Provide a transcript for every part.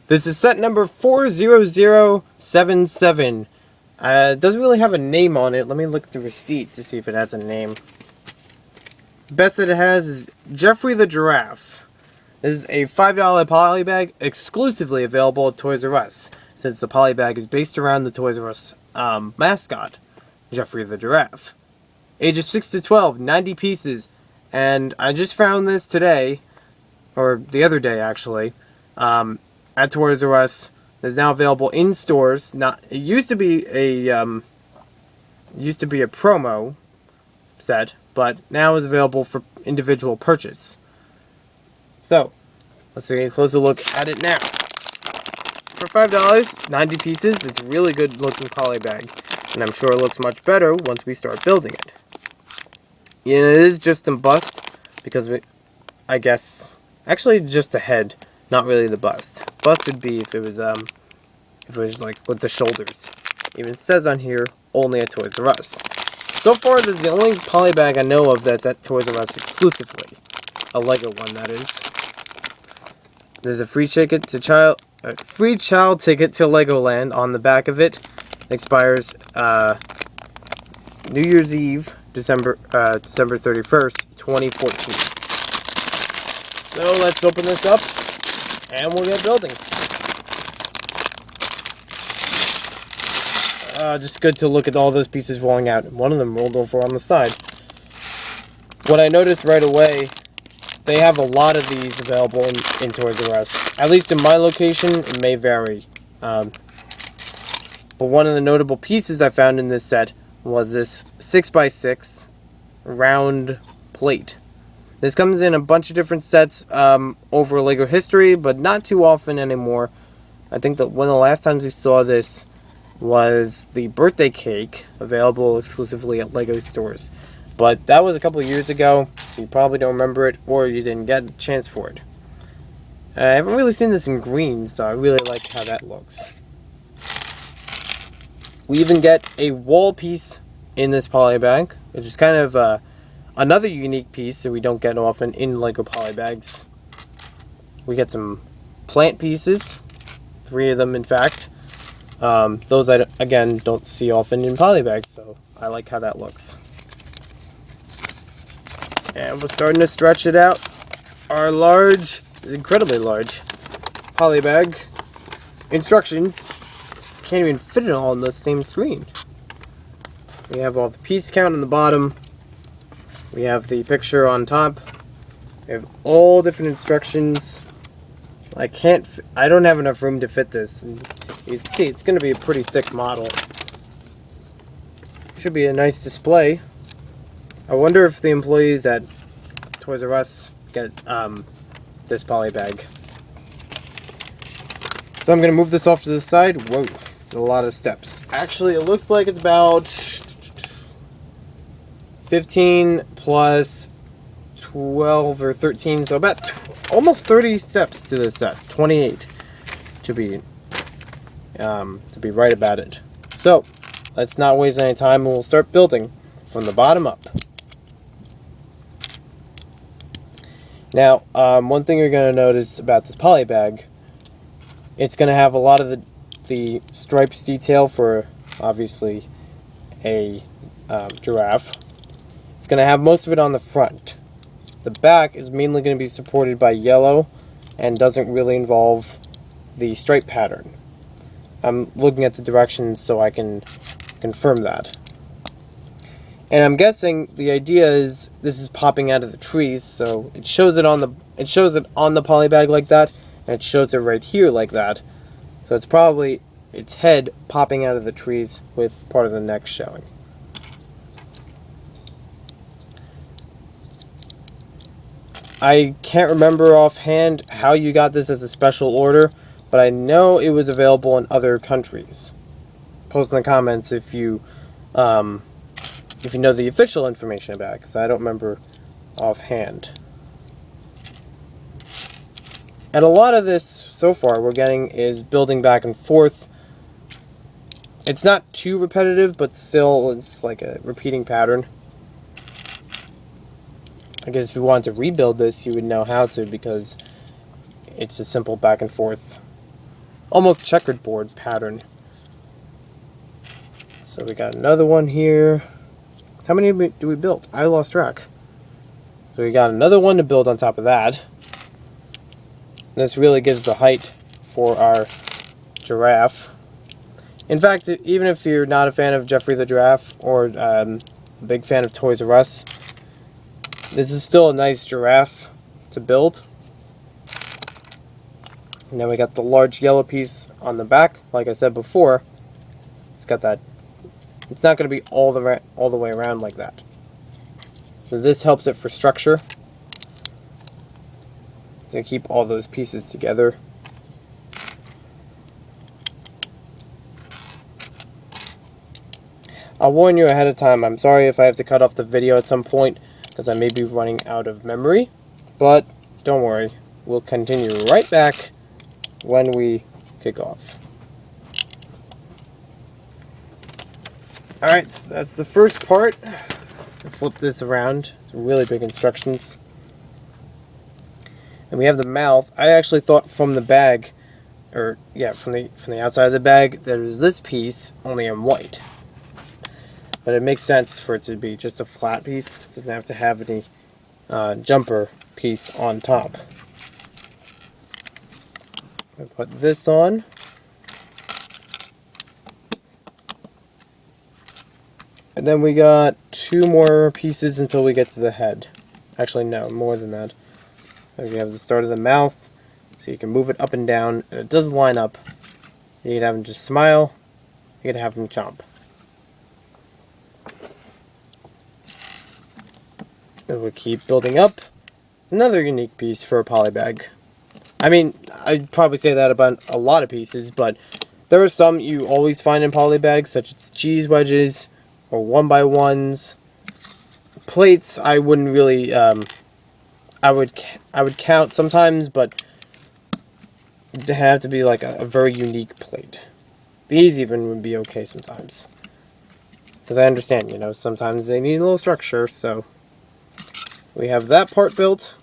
This is set number 40077. It doesn't really have a name on it. Let me look at the receipt to see if it has a name. The best that it has is Geoffrey the Giraffe. This is a $5 polybag exclusively available at Toys R Us, since the polybag is based around the Toys R Us mascot, Geoffrey the Giraffe. Ages 6 to 12, 90 pieces, and I just found this today, or the other day actually, at Toys R Us. It's now available in stores. It used to be a promo set, but now is available for individual purchase. So, let's take a closer look at it now. For $5, 90 pieces, it's a really good looking poly bag, and I'm sure it looks much better once we start building it. And it is just embossed because I guess, actually just the head, not really the bust. Bust would be if it was like with the shoulders. Even says on here, only at Toys R Us. So far, this is the only poly bag I know of that's at Toys R Us exclusively. A Lego one, that is. There's a free child ticket to Legoland on the back of it. It expires New Year's Eve, December 31st, 2014. So let's open this up and we'll get building. Just good to look at all those pieces rolling out. One of them rolled over on the side. What I noticed right away, they have a lot of these available in Toys R Us. At least in my location, it may vary. But one of the notable pieces I found in this set was this 6x6 round plate. This comes in a bunch of different sets over LEGO history, but not too often anymore. I think that one of the last times we saw this was the birthday cake, available exclusively at LEGO stores. But that was a couple of years ago. You probably don't remember it, or you didn't get a chance for it. I haven't really seen this in green, so I really like how that looks. We even get a wall piece in this poly bag, which is kind of another unique piece that we don't get often in LEGO poly bags. We get some plant pieces, 3 of them in fact. Those I, again, don't see often in poly bags, so I like how that looks. And we're starting to stretch it out. Our large, incredibly large, poly bag instructions can't even fit it all on the same screen. We have all the piece count on the bottom. We have the picture on top. We have all different instructions. I don't have enough room to fit this. And you can see it's going to be a pretty thick model. Should be a nice display. I wonder if the employees at Toys R Us get this poly bag. So I'm going to move this off to the side. Whoa, it's a lot of steps. Actually, it looks like it's about 15 plus 12 or 13, so about almost 30 steps to this set. 28 to be right about it. So let's not waste any time and we'll start building from the bottom up. Now, one thing you're going to notice about this poly bag, it's going to have a lot of the stripes detail for, obviously, a giraffe. It's going to have most of it on the front. The back is mainly going to be supported by yellow and doesn't really involve the stripe pattern. I'm looking at the directions so I can confirm that. And I'm guessing the idea is this is popping out of the trees, so it shows it on the poly bag like that, and it shows it right here like that. So it's probably its head popping out of the trees with part of the neck showing. I can't remember offhand how you got this as a special order, but I know it was available in other countries. Post in the comments if you know the official information about it, because I don't remember offhand. And a lot of this, so far, we're getting is building back and forth. It's not too repetitive, but still it's like a repeating pattern. I guess if you wanted to rebuild this, you would know how to, because it's a simple back and forth almost checkerboard pattern. So we got another one here. How many do we build? I lost track. So we got another one to build on top of that. This really gives the height for our giraffe. In fact, even if you're not a fan of Geoffrey the Giraffe or a big fan of Toys R Us, this is still a nice giraffe to build. And then we got the large yellow piece on the back. Like I said before, it's got that. It's not going to be all the way around like that. So this helps it for structure. To keep all those pieces together. I'll warn you ahead of time, I'm sorry if I have to cut off the video at some point, because I may be running out of memory, but don't worry, we'll continue right back when we kick off. Alright, so that's the first part. I'll flip this around, some really big instructions. And we have the mouth. I actually thought from the bag, or yeah, from the outside of the bag, there was this piece only in white. But it makes sense for it to be just a flat piece. It doesn't have to have any jumper piece on top. I put this on. And then we got 2 more pieces until we get to the head. Actually, no, more than that. We have the start of the mouth, so you can move it up and down, and it does line up. You can have him just smile, you can have him chomp. And we'll keep building up. Another unique piece for a polybag. I mean, I'd probably say that about a lot of pieces, but there are some you always find in polybags, such as cheese wedges, or 1x1s. Plates, I wouldn't really, I would count sometimes, but they have to be like a very unique plate. These even would be okay sometimes. Because I understand, you know, sometimes they need a little structure, so we have that part built.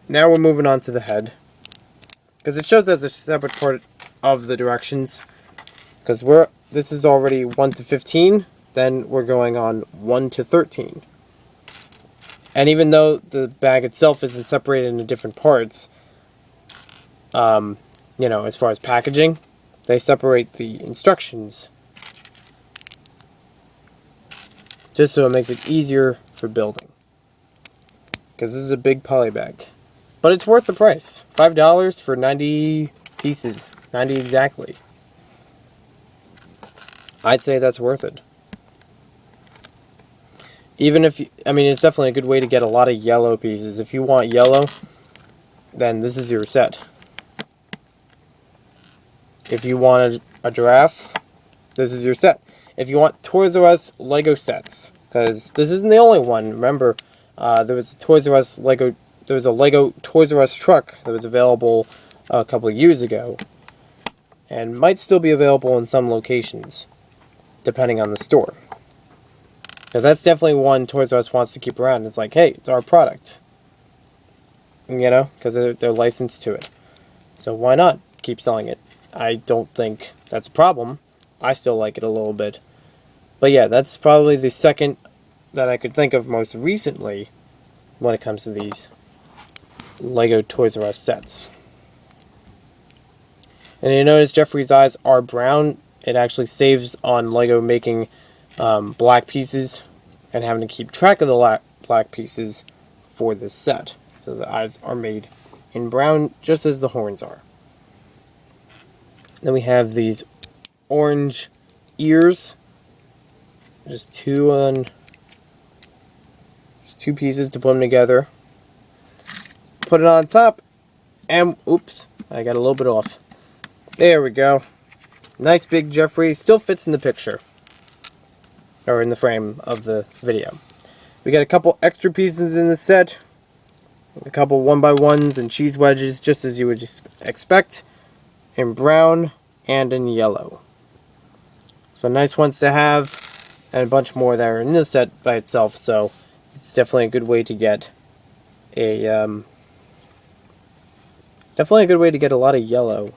Now we're moving on to the head. Because it shows as a separate part of the directions. Because this is already 1 to 15, then we're going on 1 to 13. And even though the bag itself isn't separated into different parts, you know, as far as packaging, they separate the instructions. Just so it makes it easier for building. Because this is a big poly bag. But it's worth the price. $5 for 90 pieces. 90 exactly. I'd say that's worth it. Even if, I mean, it's definitely a good way to get a lot of yellow pieces. If you want yellow, then this is your set. If you want a giraffe, this is your set. If you want Toys R Us Lego sets, because this isn't the only one. Remember, there was a Lego Toys R Us truck that was available a couple of years ago, and might still be available in some locations, depending on the store. Because that's definitely one Toys R Us wants to keep around. It's like, hey, it's our product. You know, because they're licensed to it. So why not keep selling it? I don't think that's a problem. I still like it a little bit. But yeah, that's probably the second that I could think of most recently when it comes to these Lego Toys R Us sets. And you notice Geoffrey's eyes are brown. It actually saves on Lego making black pieces and having to keep track of the black pieces for this set. So the eyes are made in brown just as the horns are. Then we have these orange ears. Just two pieces to put them together. Put it on top, and oops, I got a little bit off. There we go. Nice big Geoffrey. Still fits in the picture. Or in the frame of the video. We got a couple extra pieces in the set. A couple 1x1s and cheese wedges, just as you would expect. In brown and in yellow. So nice ones to have. And a bunch more that are in the set by itself. So it's definitely a good way to get a... definitely a good way to get a lot of yellow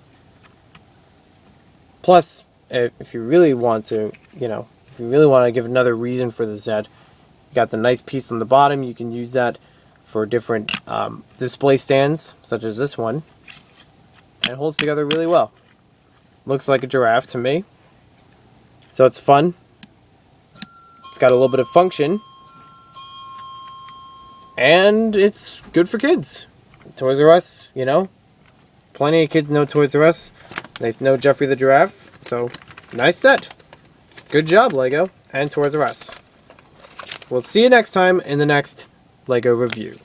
Plus, if you really want to, if you really want to give another reason for the set, you got the nice piece on the bottom. You can use that for different display stands, such as this one. And it holds together really well. Looks like a giraffe to me. So it's fun. It's got a little bit of function. And it's good for kids. Toys R Us, Plenty of kids know Toys R Us. They know Geoffrey the Giraffe. So, nice set. Good job, LEGO and Toys R Us. We'll see you next time in the next LEGO review.